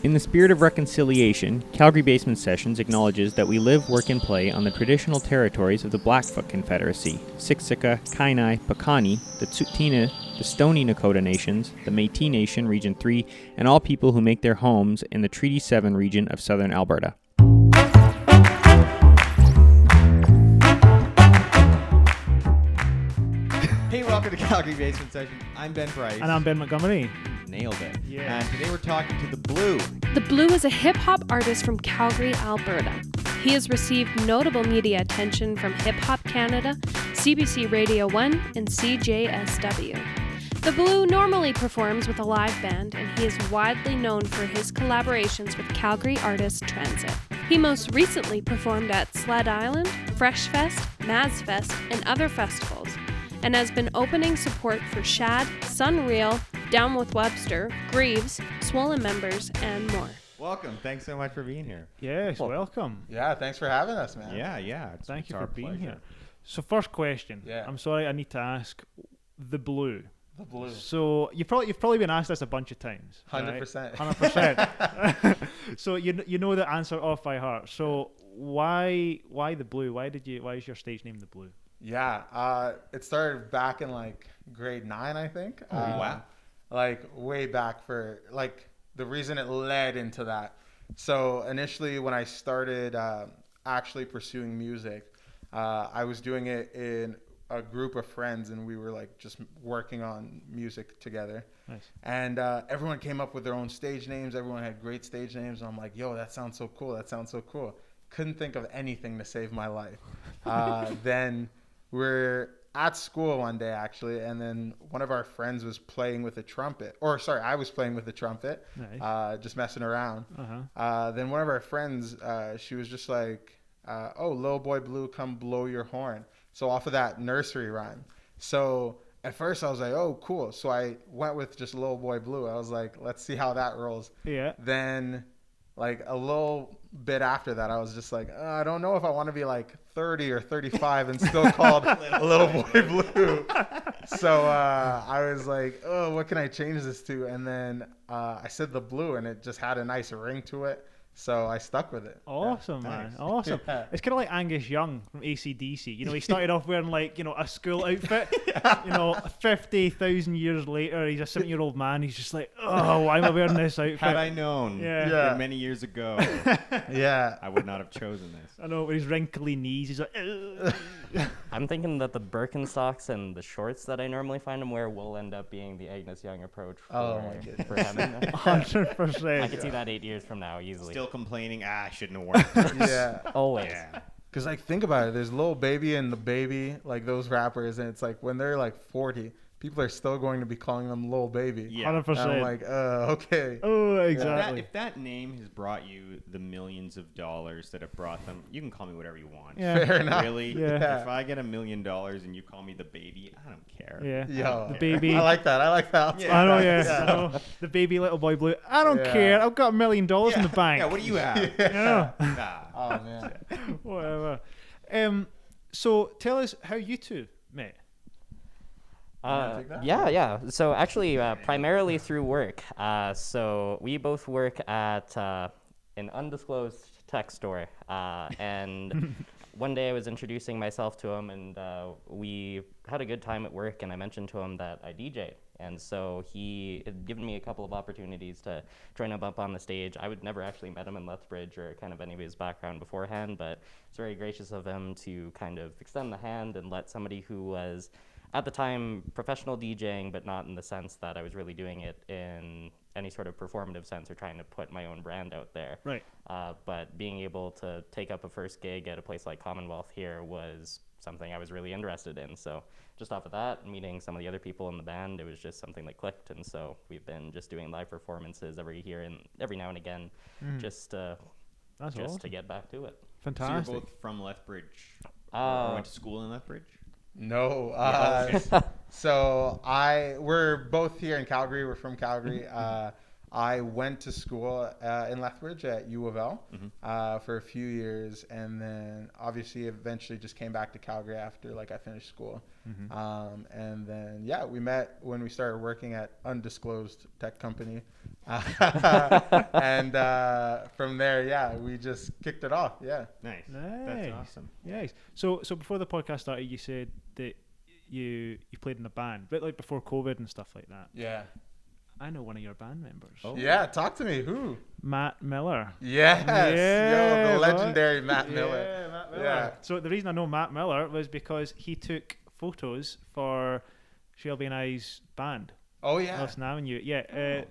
In the spirit of reconciliation, Calgary Basement Sessions acknowledges that we live, work, and play on the traditional territories of the Blackfoot Confederacy, Siksika, Kainai, Piikani, the Tsuut'ina, the Stoney Nakoda Nations, the Métis Nation Region 3, and all people who make their homes in the Treaty 7 region of southern Alberta. Hey, welcome to Calgary Basement Session. I'm Ben Price. And I'm Ben Montgomery. Nailed it. Yeah. And today we're talking to The Blue. The Blue is a hip-hop artist from Calgary, Alberta. He has received notable media attention from Hip Hop Canada, CBC Radio 1, and CJSW. The Blue normally performs with a live band, and he is widely known for his collaborations with Calgary artist Transit. He most recently performed at Sled Island, Fresh Fest, Maz Fest, and other festivals, and has been opening support for Shad, Sunreal, Down with Webster, Greaves, Swollen Members, and more. Welcome. Thanks so much for being here. Yes, welcome. Yeah, thanks for having us, man. Yeah. Thank you our for being pleasure. here. So first question. Yeah. I'm sorry, I need to ask. The Blue. The Blue. So you've probably been asked this a bunch of times. 100%. 100%. So you know the answer off by heart. So why The Blue? Why is your stage name The Blue? Yeah, it started back in like grade 9, I think. Wow. Like way back for like the reason it led into that. So initially when I started actually pursuing music, I was doing it in a group of friends and we were like just working on music together. Nice. And everyone came up with their own stage names. Everyone had great stage names. And I'm like, yo, that sounds so cool. That sounds so cool. Couldn't think of anything to save my life. Then we're at school one day actually, and then one of our friends was playing with a trumpet. I was playing with the trumpet, Nice. just messing around. Uh-huh. Then one of our friends, she was just like, oh, Lil Boy Blue, come blow your horn. So off of that nursery rhyme. So at first I was like, oh, cool. So I went with just Lil Boy Blue. I was like, let's see how that rolls. Yeah. Then like a little bit after that, I was just like, I don't know if I want to be like 30 or 35 and still called Little Boy Blue. So I was like, oh, what can I change this to? And then I said The Blue, and it just had a nice ring to it. So I stuck with it. Awesome, Yeah, man. nice. Awesome. Yeah. It's kind of like Angus Young from AC/DC. You know, he started off wearing like, a school outfit. 50,000 years later, he's a 70-year-old man. He's just like, oh, why am I wearing this outfit? Had I known Yeah. many years ago, Yeah. I would not have chosen this. I know, with his wrinkly knees, he's like, ugh. I'm thinking that the Birkenstocks and the shorts that I normally find him wear will end up being the Agnes Young approach for, Oh, my goodness. for him. 100%. I could see that 8 years from now easily. Still complaining, I shouldn't have worn it. Yeah. Always. Yeah. Because, like, think about it. There's Lil Baby and The Baby, like those rappers. And it's like when they're like 40, people are still going to be calling them Lil Baby. Yeah. 100%. And I'm like, okay. Oh, If exactly. that name has brought you the millions of dollars that have brought them, you can call me whatever you want. Yeah. Fair enough. Really? Yeah. If I get $1 million and you call me the baby, I don't care. Yeah. Yo. The baby. I like that. I know, yeah. I know. The baby Little Boy Blue. I don't Yeah. care. I've got $1 million in the bank. Yeah, what do you have? You know? Nah. Oh, man. Whatever. So tell us how you two met. take that? Yeah. So actually, primarily through work. So we both work at an undisclosed tech store. And one day I was introducing myself to him, and we had a good time at work, and I mentioned to him that I DJ. And so he had given me a couple of opportunities to join him up on the stage. I would never actually met him in Lethbridge or kind of any of his background beforehand, but it's very gracious of him to kind of extend the hand and let somebody who was, at the time, professional DJing, but not in the sense that I was really doing it in any sort of performative sense or trying to put my own brand out there. Right. But being able to take up a first gig at a place like Commonwealth here was something I was really interested in. So just off of that, meeting some of the other people in the band, it was just something that clicked. And so we've been just doing live performances every now and again, just That's awesome. to get back to it. So Fantastic. you're both from Lethbridge? Or went to school in Lethbridge? No. So we're both here in Calgary. We're from Calgary. I went to school in Lethbridge at U of L for a few years, and then obviously eventually just came back to Calgary after like I finished school. And then we met when we started working at undisclosed tech company, And from there, yeah, we just kicked it off. Yeah. Nice. Nice. That's awesome. Nice. So before the podcast started, you said that you played in a band, but like before COVID and stuff like that. Yeah. I know one of your band members. Oh. Yeah. Talk to me. Who? Matt Miller. Yes. Yeah, Yo, the what? legendary Matt Miller. Yeah, Matt Miller. Yeah. So the reason I know Matt Miller was because he took photos for Shelby and I's band, Oh yeah. Nelson Avenue. Yeah,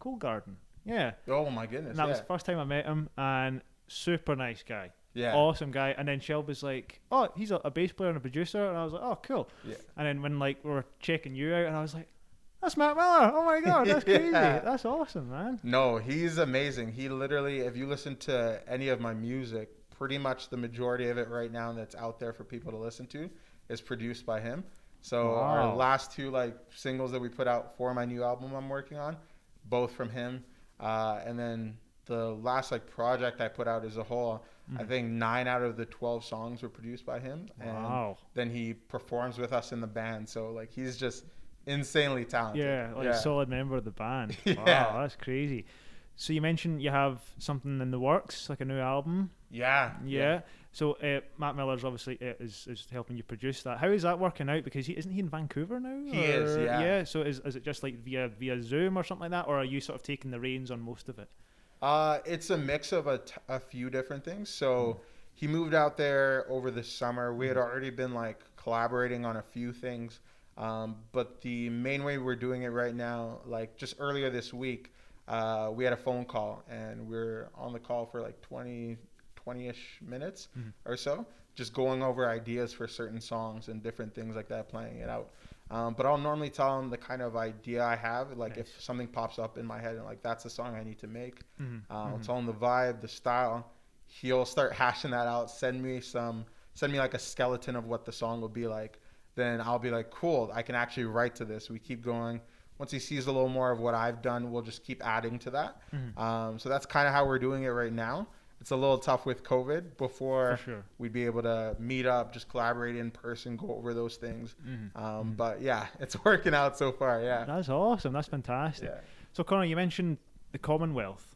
Cold Garden. Yeah. Oh my goodness. And that was Yeah. the first time I met him, and super nice guy. Yeah. Awesome guy. And then Shelby's like, oh, he's a bass player and a producer. And I was like, oh, cool. Yeah. And then when like we were checking you out, and I was like, that's Matt Miller. Oh my God, that's crazy. Yeah. That's awesome, man. No, he's amazing. He literally, if you listen to any of my music, pretty much the majority of it right now that's out there for people to listen to is produced by him. So Wow. our last two like singles that we put out for my new album I'm working on, both from him. And then the last like project I put out as a whole, I think 9 out of the 12 songs were produced by him. Wow. And then he performs with us in the band. So like he's just insanely talented. Yeah, like a solid member of the band. Yeah. Wow, that's crazy. So you mentioned you have something in the works, like a new album. Yeah. Yeah. So Matt Miller's obviously is helping you produce that. How is that working out? Because isn't he in Vancouver now? He is, yeah. Yeah. So is it just like via Zoom or something like that, or are you sort of taking the reins on most of it? It's a mix of a few different things. So he moved out there over the summer. We had already been like collaborating on a few things. But the main way we're doing it right now, like just earlier this week, we had a phone call and we're on the call for like 20-ish minutes or so, just going over ideas for certain songs and different things like that, playing it out. But I'll normally tell him the kind of idea I have, like if something pops up in my head and like that's a song I need to make, I'll tell him the vibe, the style. He'll start hashing that out, send me like a skeleton of what the song will be like. Then I'll be like, cool, I can actually write to this. We keep going. Once he sees a little more of what I've done, we'll just keep adding to that. So that's kind of how we're doing it right now. It's a little tough with COVID. Before, For sure. we'd be able to meet up, just collaborate in person, go over those things. But yeah, it's working out so far, yeah. That's awesome. That's fantastic. Yeah. So Connor, you mentioned the Commonwealth.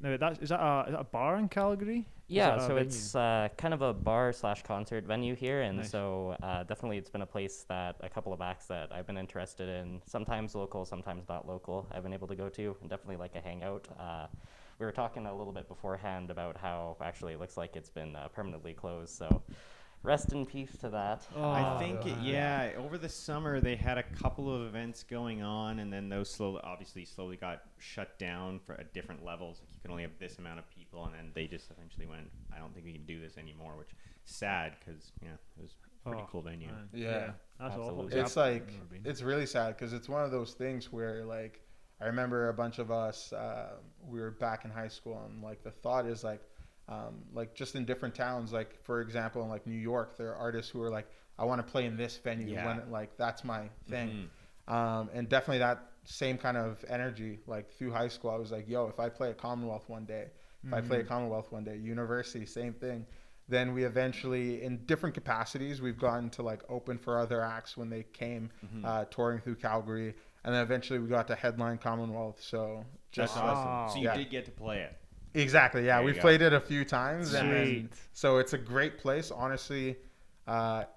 Now is that a bar in Calgary? Yeah, Is that a so venue? it's kind of a bar/concert venue here, and Nice. so definitely it's been a place that a couple of acts that I've been interested in, sometimes local, sometimes not local, I've been able to go to, and definitely like a hangout. We were talking a little bit beforehand about how actually it looks like it's been permanently closed, so rest in peace to that. I think, over the summer they had a couple of events going on, and then those slowly got shut down for at different levels. Like you can only have this amount of people, and then they just eventually went, I don't think we can do this anymore, which is sad because it was a pretty cool venue. Man. Yeah. That's awful. Absolutely. It's like, it's really sad because it's one of those things where like, I remember a bunch of us, we were back in high school, and like the thought is like just in different towns, like for example, in like New York, there are artists who are like, I want to play in this venue when like that's my thing. And definitely that same kind of energy, like through high school, I was like, yo, if I play at Commonwealth one day, university, same thing. Then we eventually, in different capacities, we've gotten to like open for other acts when they came touring through Calgary. And then eventually we got to headline Commonwealth. So That's just awesome. So you Yeah. did get to play it. Exactly, yeah. There We you go. played it a few times. And then, Sweet. so it's a great place. Honestly,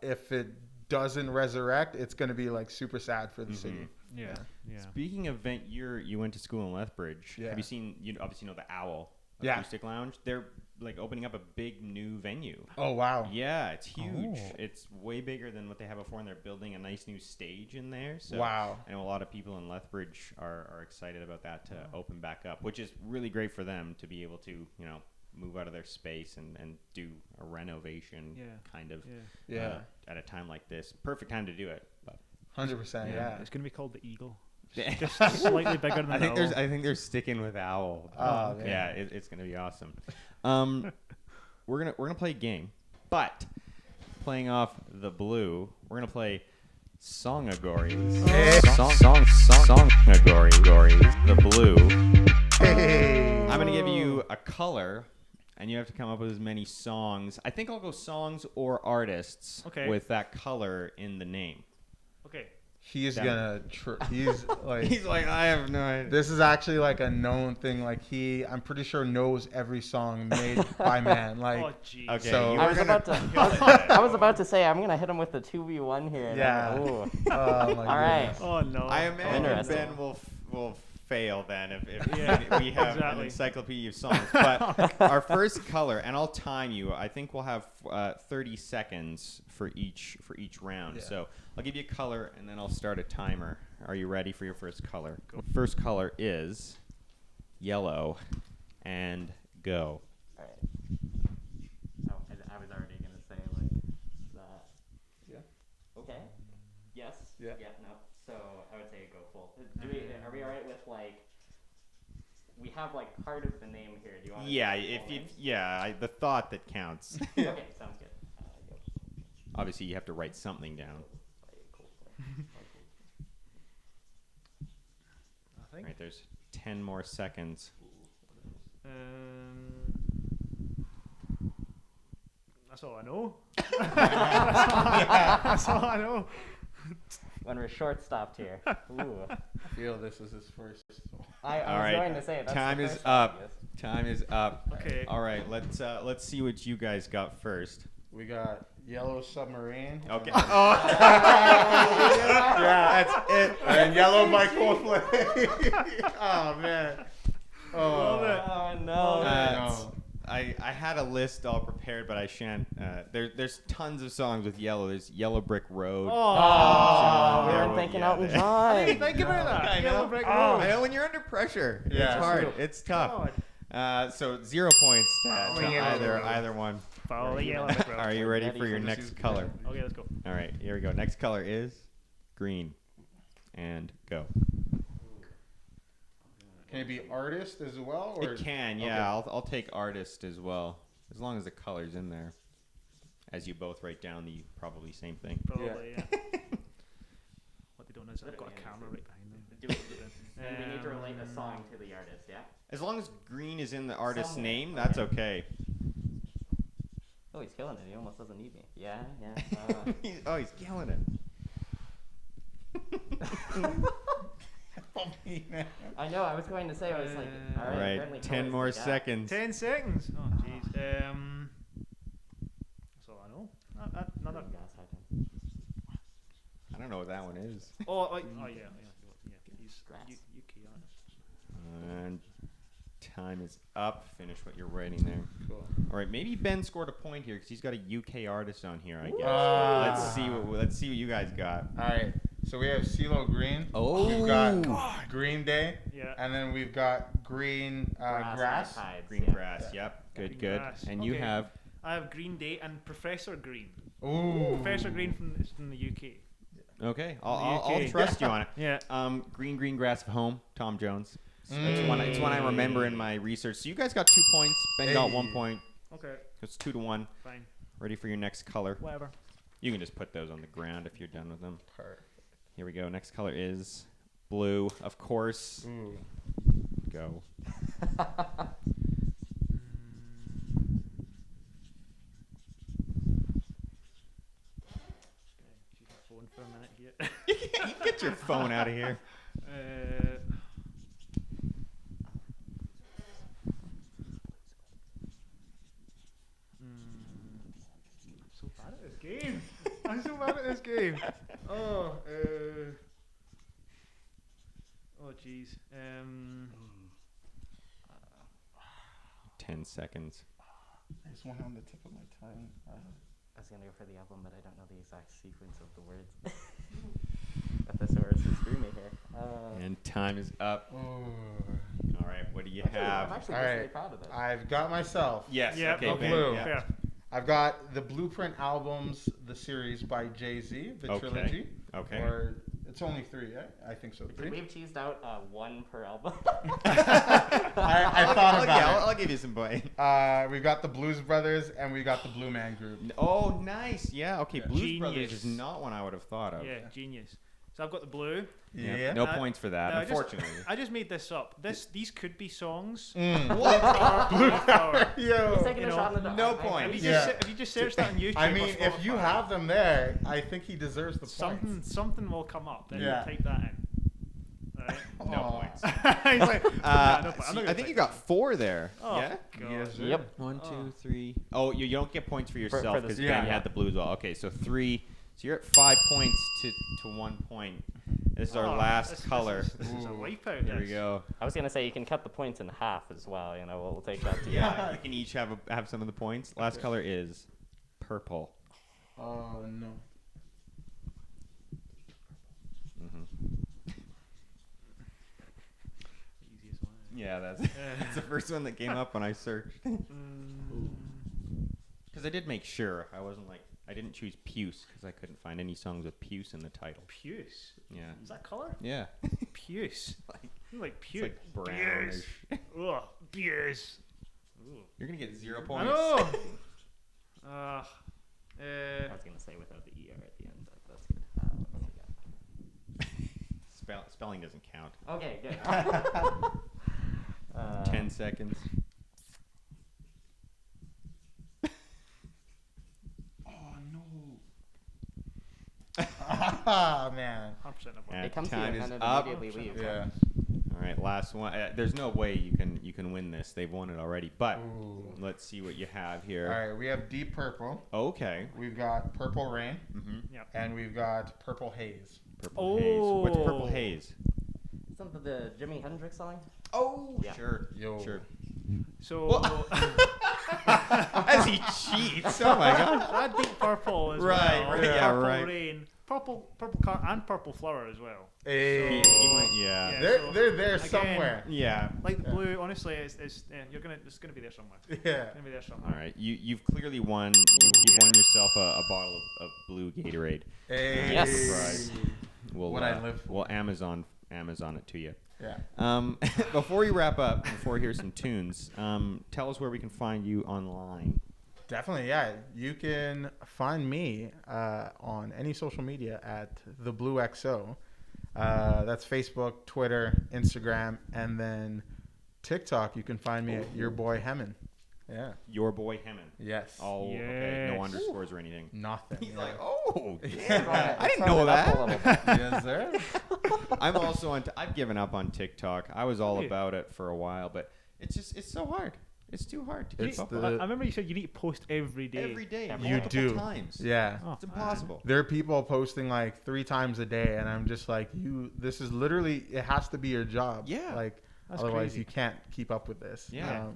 if it doesn't resurrect, it's going to be like super sad for the city. Yeah. Speaking of you went to school in Lethbridge. Yeah. Have you seen? You obviously know the Owl Yeah. Acoustic Lounge. They're like opening up a big new venue. Oh, wow. Yeah, it's huge. Oh. It's way bigger than what they have before, and they're building a nice new stage in there. So Wow. I know a lot of people in Lethbridge are excited about that to open back up, which is really great for them to be able to, move out of their space and do a renovation kind of Yeah. at a time like this. Perfect time to do it. But 100%, yeah. It's going to be called the Eagle. Just slightly bigger than I think the Owl. I think they're sticking with Owl. Oh, man. Yeah, it's gonna be awesome. We're gonna play a game, but playing off the blue, we're gonna play Songagories. Hey. Songagories. The blue. Hey. I'm gonna give you a color, and you have to come up with as many songs. I think I'll go songs or artists Okay. with that color in the name. Okay. he's Them. gonna. He's like. He's like, I have no idea. This is actually like a known thing. Like I'm pretty sure knows every song made by man. Like, Oh, jeez. Okay, So- you I were was gonna about to. kill it. I was about to say I'm gonna hit him with the 2v1 here. and Yeah. I'm- Ooh. oh my All right. goodness. Oh, no. I imagine Interesting. Ben will fail then if Yeah, we have an exactly. encyclopedia of songs. But our first color, and I'll time you. I think we'll have 30 seconds for each round. Yeah. So I'll give you a color, and then I'll start a timer. Are you ready for your first color? First color is yellow, and go. All right. Oh, I was already gonna say like that. Yeah. Okay. Yes. Yeah. Yeah. No. So I would say go full. Are we alright with like? We have like part of the name here. Do you want? Yeah, the thought that counts. Okay, sounds good. Go. Obviously, you have to write something down. I think. Right, there's 10 more seconds. That's all I know. That's all I know. When we're short stopped here. Ooh. I feel this is his first. I All was right. going to say that's Time the is first one, up. yes. Time is up. Okay. All right, let's see what you guys got first. We got Yellow Submarine. Okay. And, Oh. yeah, that's it. And Yellow by Coldplay. Oh man. Love it. Oh no. No. I had a list all prepared, but I shan't. There's tons of songs with Yellow. There's Yellow Brick Road. Oh, we There weren't will- thinking yeah, out in there- time. Think about that. I know. Yellow Brick Oh. Road. I know when you're under pressure. Yeah. It's hard. True. It's tough. God. So 0 points to yeah. either one. Follow the Yellow Brick Road. Are you ready Ready for your for next color? Okay, let's go. All right, here we go. Next color is green. And go. Can it be artist as well? Or? It can, yeah. I'll take artist as well, as long as the color's in there. As you both write down the probably same thing. Probably, yeah. What they don't know is I've got a camera right behind them. Do it. And we need to relate a song to the artist, yeah? As long as green is in the artist's Somewhere, name, that's okay. okay. Oh, he's killing it. He almost doesn't need me. Yeah, yeah. He's killing it. I know. I was going to say. I was like, all All right. right, apparently 10 color's more the gap. seconds. 10 seconds. Oh, jeez. That's all I know. Another. Green gas hydrant. I don't know what that one is. Oh, yeah. He's Grass. UK artist. And time is up. Finish what you're writing there. Cool. All right, maybe Ben scored a point here because he's got a UK artist on here, I guess. Ah. Let's see what you guys got. All right. So we have CeeLo Green. Oh. We've got Green Day. Yeah. And then we've got green grass. hides, Green yeah. grass. Yep. Good. Green Good. grass. And you Okay. have. I have Green Day and Professor Green. Ooh. Professor Green from the UK. Okay. The I'll UK. trust you on it. Yeah. Green grass of home. Tom Jones. It's one I remember in my research. So you guys got 2 points. Ben got Hey. 1 point. Okay. It's 2-1. Fine. Ready for your next color? Whatever. You can just put those on the ground if you're done with them. Perfect. Here we go. Next color is blue. Of course. Ooh. Go. Keep my phone for a minute here. You get your phone out of here. I'm so bad at this game. I'm so bad at this game. Oh, jeez. 10 seconds. There's one on the tip of my tongue. I was gonna go for the album, but I don't know the exact sequence of the words. A thesaurus is threw me here. And time is up. Ooh. All right. What do you I'm have? actually All just really right. proud of this. I've got myself. Yes. Yeah, Okay. of Ben, blue. yeah. Fair. I've got the Blueprint albums, the series by Jay-Z, the Okay. trilogy. Okay. Or it's only 3, right? I think so. 3. We've cheesed out one per album. I thought about it. I'll give you some point. We've got the Blues Brothers and we got the Blue Man Group. Oh, nice. Yeah. Okay. Yeah. Blues Brothers Genius. is not one I would have thought of. Yeah, genius. So I've got the blue. Yeah. No points for that, No, unfortunately. I just made this up. These could be songs. Mm. Blue flower. He's Yo. taking a shot in the dark. no I- point. Have you Yeah. have you just searched that on YouTube? I or mean, if you Spotify? have them there, I think he deserves the points. something will come up. Then Yeah. you type that in. Right? No Aw. points. He's like, nah, no point. I'm not See, gonna I think type you got that. 4 there. Oh, Yeah? God. Yes, sir. Yep. 1, Oh. 2, 3. Oh, you don't get points for yourself the because speed, Ben yeah. had the blue as well. Okay, so 3. So you're at 5 points to 1 point. This is our Oh, last this color. This is a Ooh. wipeout. There we this. go. I was gonna say you can cut the points in half as well. You know, we'll take that to Yeah, you can each have some of the points. Last color is purple. Oh no. Easiest one. Yeah, that's the first one that came up when I searched. Because I did make sure I didn't choose puce because I couldn't find any songs with puce in the title. Puce. Yeah. Is that color? Yeah. Puce. Like, Like it's puce. like brownish. Ugh. Puce. You're gonna get 0 I points. know. I was gonna say without the ER at the end, but that's good. What else we got? Spelling doesn't count. Okay, good. 10 seconds. Oh no. Ah man. 100% of Yeah, It comes to you time and is then it up. immediately leaves. Yeah. All right, last one. There's no way you can win this. They've won it already. But Ooh. let's see what you have All here. right, we have deep purple. Okay. We've got purple rain, Mm-hmm. Yep. and we've got purple haze. Purple haze. What's purple Oh. haze? Something the Jimi Hendrix song? Oh, Yeah. sure. Yo. Sure. So As he cheats. Oh my gosh. that deep purple as Right, well. right, yeah, purple right. rain, purple car, and purple flower as well. Hey. He went, yeah. Yeah. They're so, they're there again, somewhere. Yeah. Like the blue, honestly, it's it's gonna be there somewhere. Yeah. It's gonna be there somewhere. All right. You've clearly won. You've won yourself a bottle of blue Gatorade. Hey. Yes. Right. We'll, What I live for. We'll Amazon it to you. Yeah. Before we wrap up, before we hear some tunes, tell us where we can find you online. Definitely, yeah. You can find me on any social media at the Blue XO. That's Facebook, Twitter, Instagram, and then TikTok. You can find me at your boy Hemon. Yeah. Your boy Hemon. Yes. Oh, okay. No Yes. underscores or anything. Nothing. He's yeah. like, oh, Yeah. I didn't know that. Yes, sir. I'm also on. I've given up on TikTok. I was all Really? about it for a while, but it's so hard. It's too hard to keep It's up the- with. I remember you said you need to post every day. Every day, You multiple do. times. Yeah. Oh, It's impossible. There are people posting like 3 times a day, and I'm just like, this is literally, it has to be your job. Yeah. Like, That's otherwise crazy. you can't keep up with this. Yeah.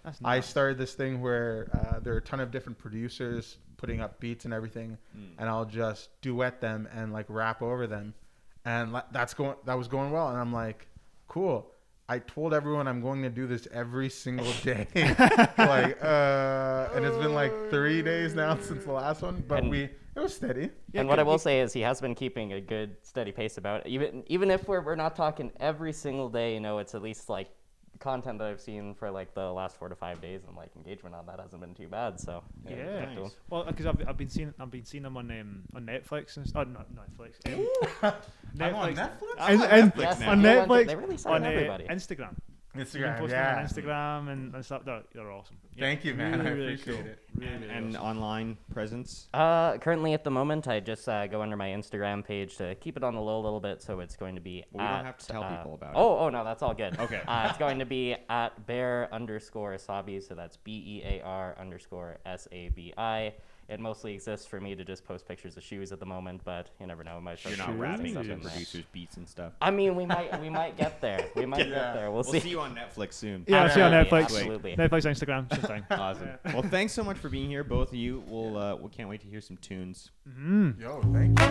That's I nuts. started this thing where there are a ton of different producers putting up beats and everything, and I'll just duet them and like rap over them, and that was going well, and I'm like, cool. I told everyone I'm going to do this every single day, and it's been like 3 days now since the last one, but And- it was steady. And what I will say is he has been keeping a good steady pace about it. Even if we're not talking every single day, you know, it's at least like content that I've seen for like the last 4 to 5 days, and like engagement on that hasn't been too bad. So Yeah. good to him. Well, because I've been seeing them on Netflix and not Netflix. I'm on Netflix? And Yes, on they went to- Netflix, they really signed on everybody. Instagram. You can Instagram, post yeah. them on Instagram and stuff. They're awesome. Yeah. Thank you, man. I Really appreciate cool. it. Really And awesome. online presence. Currently at the moment, I just go under my Instagram page to keep it on the low a little bit. So it's going to be. Well, we don't at, have to tell people about it. Oh no, that's all good. Okay. It's going to be at bear_sabi. So that's BEAR_SABI. It mostly exists for me to just post pictures of shoes at the moment, but you never know. I might You're start not posting rapping stuff to in there. producers' beats and stuff. I mean, we might get there. We might get there. We'll We'll see see. you on Netflix soon. Yeah, I'll see you on Absolutely, Netflix. absolutely. Netflix, Instagram, same thing. Awesome. Well, thanks so much for being here, both of you. We can't wait to hear some tunes. Yo, thank you.